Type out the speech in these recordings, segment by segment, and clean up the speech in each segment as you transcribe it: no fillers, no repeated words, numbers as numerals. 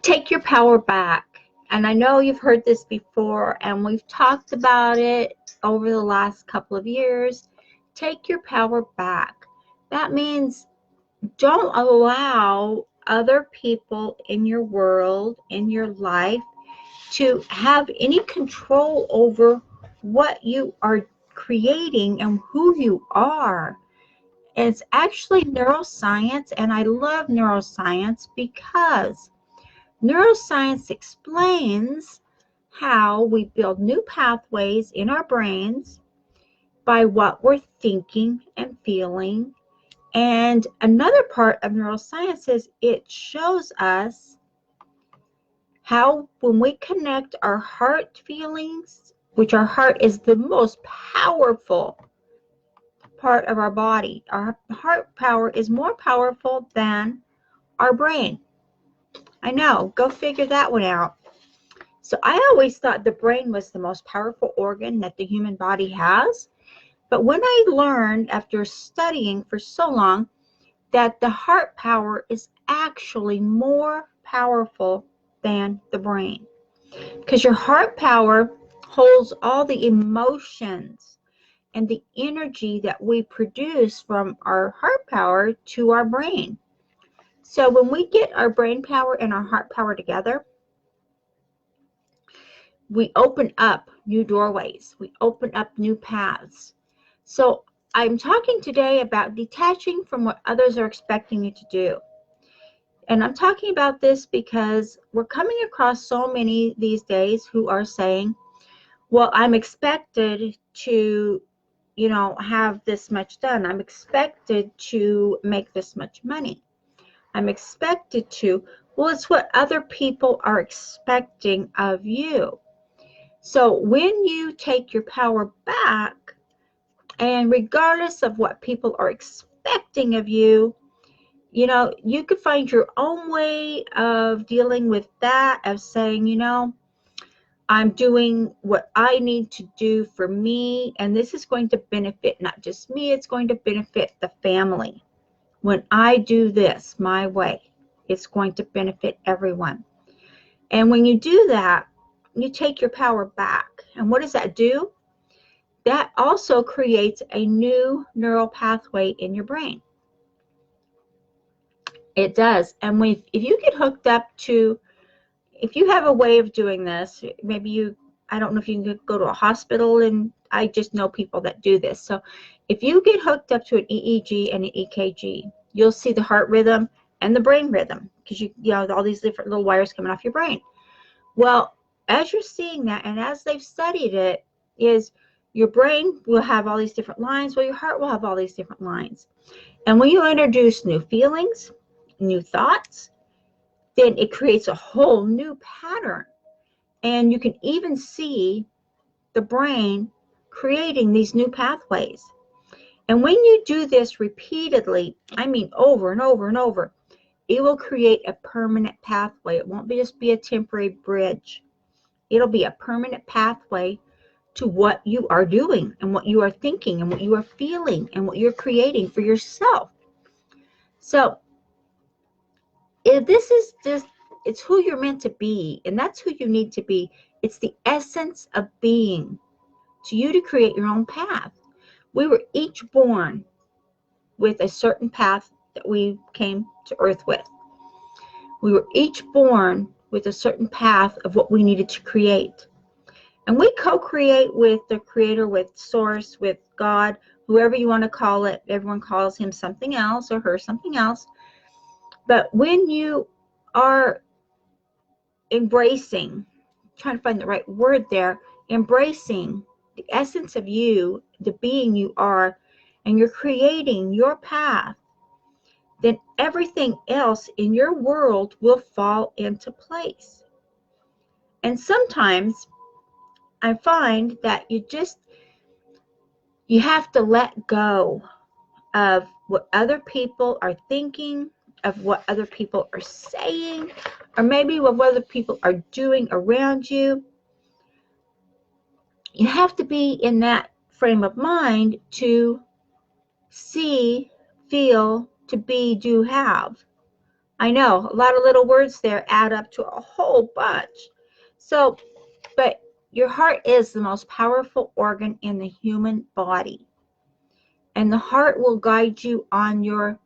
Take your power back. And I know you've heard this before, and we've talked about it over the last couple of years. Take your power back. That means don't allow other people in your world, in your life, to have any control over what you are creating and who you are. It's actually neuroscience, and I love neuroscience because neuroscience explains how we build new pathways in our brains by what we're thinking and feeling. And another part of neuroscience is it shows us how when we connect our heart feelings, which our heart is the most powerful part of our body. Our heart power is more powerful than our brain. I know, go figure that one out. So I always thought the brain was the most powerful organ that the human body has. But when I learned after studying for so long that the heart power is actually more powerful than the brain, because your heart power holds all the emotions and the energy that we produce from our heart power to our brain. So when we get our brain power and our heart power together, we open up new doorways. We open up new paths. So I'm talking today about detaching from what others are expecting you to do. And I'm talking about this because we're coming across so many these days who are saying, well, I'm expected to, have this much done. I'm expected to make this much money. I'm expected to. Well, it's what other people are expecting of you. So when you take your power back, and regardless of what people are expecting of you, you could find your own way of dealing with that, of saying, I'm doing what I need to do for me, and this is going to benefit not just me, it's going to benefit the family. When I do this my way, it's going to benefit everyone. And when you do that, you take your power back. And what does that do? That also creates a new neural pathway in your brain. It does. And if you get hooked up to, if you have a way of doing this, maybe I don't know if you can go to a hospital, and I just know people that do this. So if you get hooked up to an EEG and an EKG, you'll see the heart rhythm and the brain rhythm, because you have all these different little wires coming off your brain. Well, as you're seeing that, and as they've studied it, is your brain will have all these different lines, well, your heart will have all these different lines. And when you introduce new feelings, new thoughts, then it creates a whole new pattern. And you can even see the brain creating these new pathways. And when you do this repeatedly, I mean over and over and over, it will create a permanent pathway. It won't just be a temporary bridge. It'll be a permanent pathway to what you are doing and what you are thinking and what you are feeling and what you're creating for yourself. So if this is just, it's who you're meant to be, and that's who you need to be. It's the essence of being, to you to create your own path. We were each born with a certain path that we came to earth with. We were each born with a certain path of what we needed to create. And we co-create with the creator, with source, with God, whoever you want to call it. Everyone calls him something else or her something else. But when you are embracing, trying to find the right word there, embracing the essence of you, the being you are, and you're creating your path, then everything else in your world will fall into place. And sometimes I find that you have to let go of what other people are thinking, of what other people are saying, or maybe what other people are doing around you. You have to be in that frame of mind to see, feel, to be, do, have. I know, a lot of little words there add up to a whole bunch. So, but your heart is the most powerful organ in the human body. And the heart will guide you on your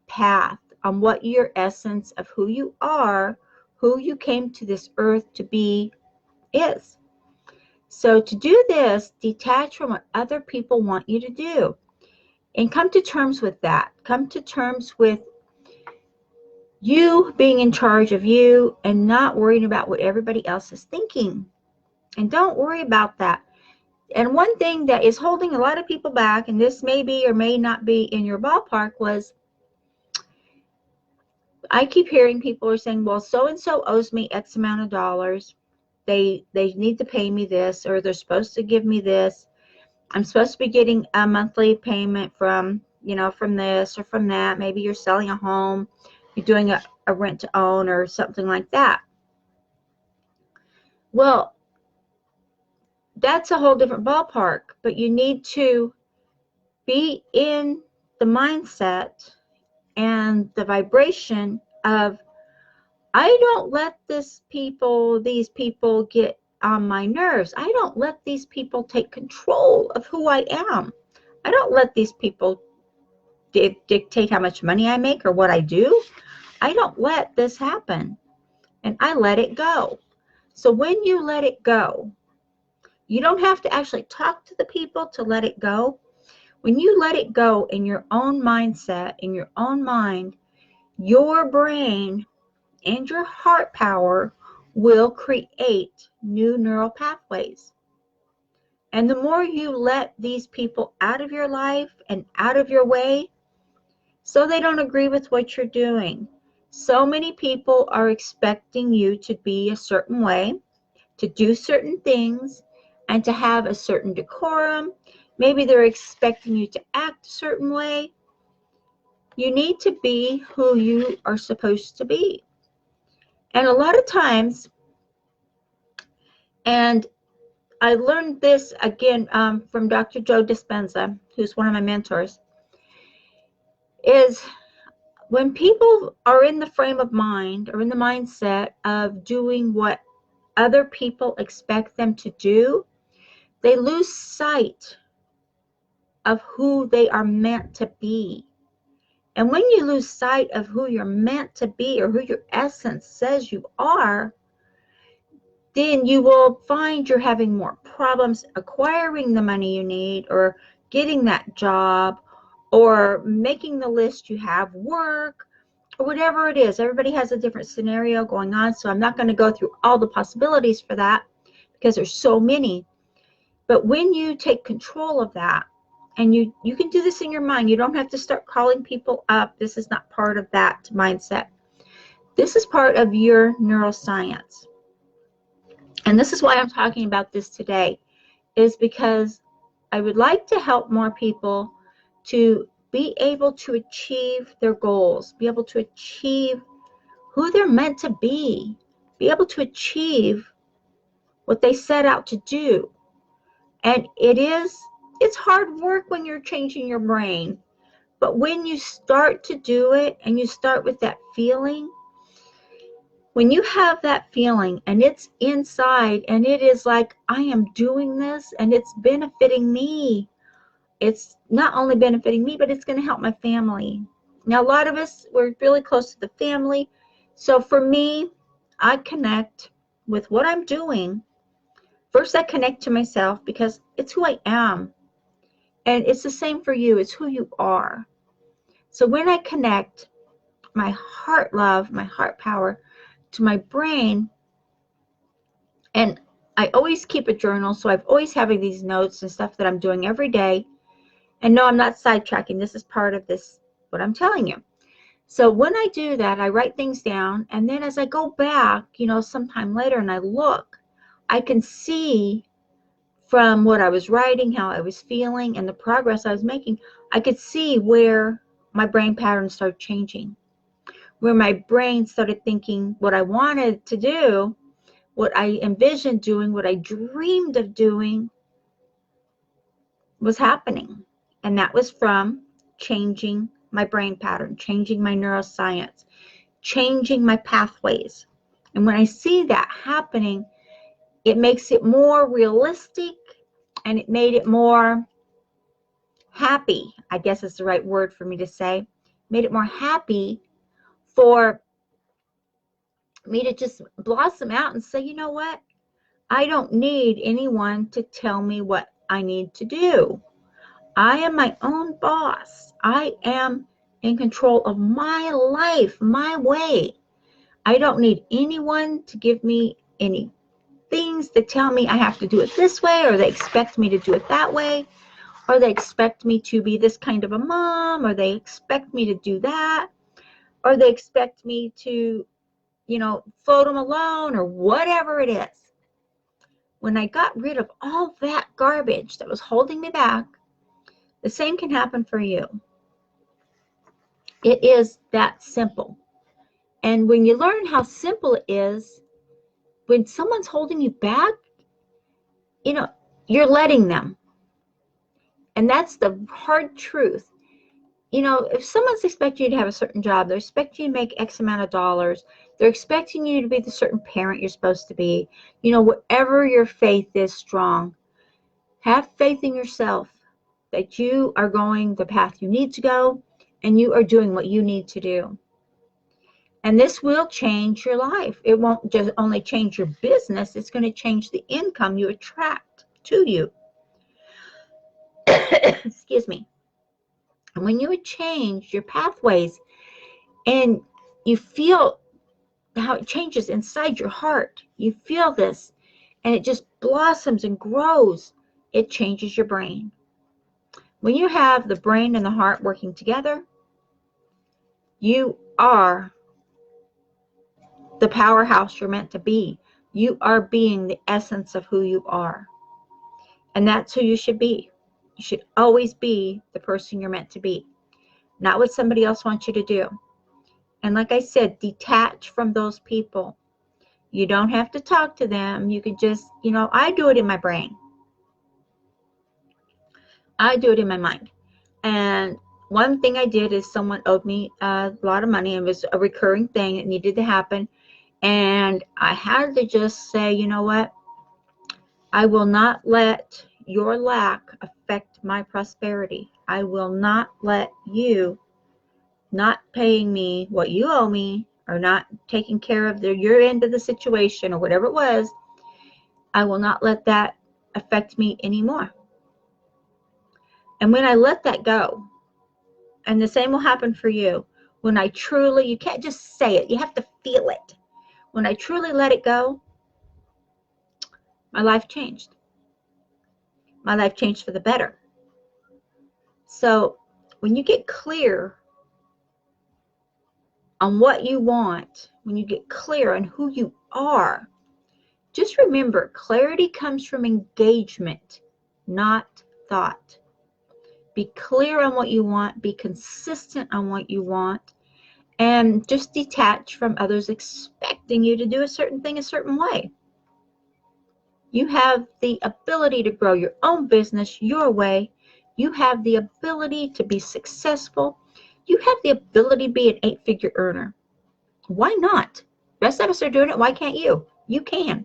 path, on what your essence of who you are, who you came to this earth to be is. So to do this, detach from what other people want you to do and come to terms with that. Come to terms with you being in charge of you and not worrying about what everybody else is thinking. And don't worry about that. And one thing that is holding a lot of people back, and this may be or may not be in your ballpark, was I keep hearing people are saying, well, so-and-so owes me X amount of dollars. They need to pay me this, or they're supposed to give me this. I'm supposed to be getting a monthly payment from, from this or from that. Maybe you're selling a home, you're doing a rent to own or something like that. Well, that's a whole different ballpark, but you need to be in the mindset and the vibration of, I don't let these people get on my nerves. I don't let these people take control of who I am. I don't let these people dictate how much money I make or what I do. I don't let this happen, and I let it go. So when you let it go, you don't have to actually talk to the people to let it go. When you let it go in your own mindset, in your own mind, your brain and your heart power will create new neural pathways. And the more you let these people out of your life and out of your way, so they don't agree with what you're doing. So many people are expecting you to be a certain way, to do certain things, and to have a certain decorum. Maybe they're expecting you to act a certain way. You need to be who you are supposed to be. And a lot of times, and I learned this again from Dr. Joe Dispenza, who's one of my mentors, is when people are in the frame of mind or in the mindset of doing what other people expect them to do, they lose sight of who they are meant to be. And when you lose sight of who you're meant to be or who your essence says you are, then you will find you're having more problems acquiring the money you need or getting that job or making the list you have work or whatever it is. Everybody has a different scenario going on, so I'm not going to go through all the possibilities for that because there's so many. But when you take control of that, and you can do this in your mind, you don't have to start calling people up. This is not part of that mindset. This is part of your neuroscience. And this is why I'm talking about this today, is because I would like to help more people to be able to achieve their goals, be able to achieve who they're meant to be able to achieve what they set out to do. And it's hard work when you're changing your brain. But when you start to do it and you start with that feeling, when you have that feeling and it's inside and it is like, I am doing this and it's benefiting me. It's not only benefiting me, but it's going to help my family. Now, a lot of us, we're really close to the family. So for me, I connect with what I'm doing. First, I connect to myself because it's who I am. And it's the same for you. It's who you are. So when I connect my heart love, my heart power to my brain, and I always keep a journal, so I've always having these notes and stuff that I'm doing every day. And no, I'm not sidetracking. This is part of this, what I'm telling you. So when I do that, I write things down, and then as I go back, sometime later and I look, I can see from what I was writing, how I was feeling, and the progress I was making, I could see where my brain patterns started changing, where my brain started thinking what I wanted to do, what I envisioned doing, what I dreamed of doing was happening. And that was from changing my brain pattern, changing my neuroscience, changing my pathways. And when I see that happening, it makes it more realistic, and it made it more happy, I guess is the right word for me to say. Made it more happy for me to just blossom out and say, you know what? I don't need anyone to tell me what I need to do. I am my own boss. I am in control of my life, my way. I don't need anyone to give me any things that tell me I have to do it this way, or they expect me to do it that way, or they expect me to be this kind of a mom, or they expect me to do that, or they expect me to, float them alone, or whatever it is. When I got rid of all that garbage that was holding me back, the same can happen for you. It is that simple. And when you learn how simple it is, when someone's holding you back, you're letting them. And that's the hard truth. If someone's expecting you to have a certain job, they're expecting you to make X amount of dollars, they're expecting you to be the certain parent you're supposed to be, whatever your faith is strong, have faith in yourself that you are going the path you need to go, and you are doing what you need to do. And this will change your life. It won't just only change your business, it's going to change the income you attract to you. Excuse me. And when you change your pathways and you feel how it changes inside your heart, you feel this, and it just blossoms and grows, it changes your brain. When you have the brain and the heart working together, you are the powerhouse you're meant to be. You are being the essence of who you are. And that's who you should be. You should always be the person you're meant to be, not what somebody else wants you to do. And like I said, detach from those people. You don't have to talk to them. You can just, I do it in my brain. I do it in my mind. And one thing I did is someone owed me a lot of money. It was a recurring thing. It needed to happen. And I had to just say, you know what? I will not let your lack affect my prosperity. I will not let you not paying me what you owe me, or not taking care of your end of the situation, or whatever it was. I will not let that affect me anymore. And when I let that go, and the same will happen for you, when I truly, you can't just say it, you have to feel it. When I truly let it go, my life changed. My life changed for the better. So when you get clear on what you want, when you get clear on who you are, just remember, clarity comes from engagement, not thought. Be clear on what you want, be consistent on what you want, and just detach from others expecting you to do a certain thing a certain way. You have the ability to grow your own business your way. You have the ability to be successful. You have the ability to be an 8-figure earner. Why not? The rest of us are doing it. Why can't you? You can.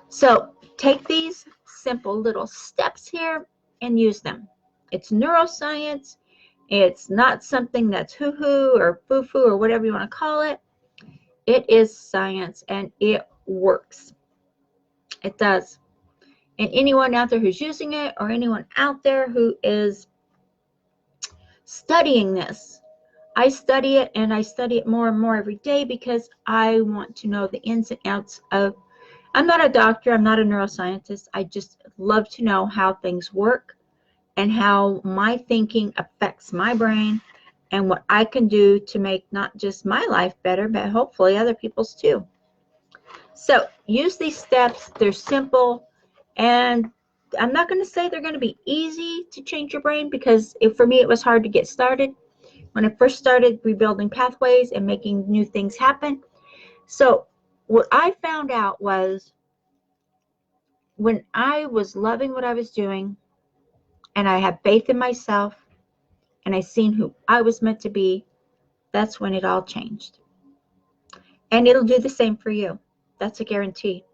So take these simple little steps here and use them. It's neuroscience. It's not something that's hoo-hoo or foo-foo or whatever you want to call it. It is science, and it works. It does. And anyone out there who's using it, or anyone out there who is studying this, I study it, and I study it more and more every day, because I want to know the ins and outs of, I'm not a doctor, I'm not a neuroscientist, I just love to know how things work and how my thinking affects my brain, and what I can do to make not just my life better, but hopefully other people's too. So use these steps. They're simple, and I'm not going to say they're going to be easy to change your brain, because for me it was hard to get started when I first started rebuilding pathways and making new things happen. So what I found out was, when I was loving what I was doing, and I had faith in myself, and I seen who I was meant to be, that's when it all changed. And it'll do the same for you. That's a guarantee.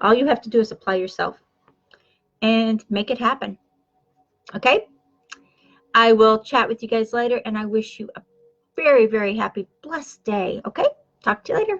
All you have to do is apply yourself and make it happen. Okay? I will chat with you guys later, and I wish you a very, very happy, blessed day. Okay? Talk to you later.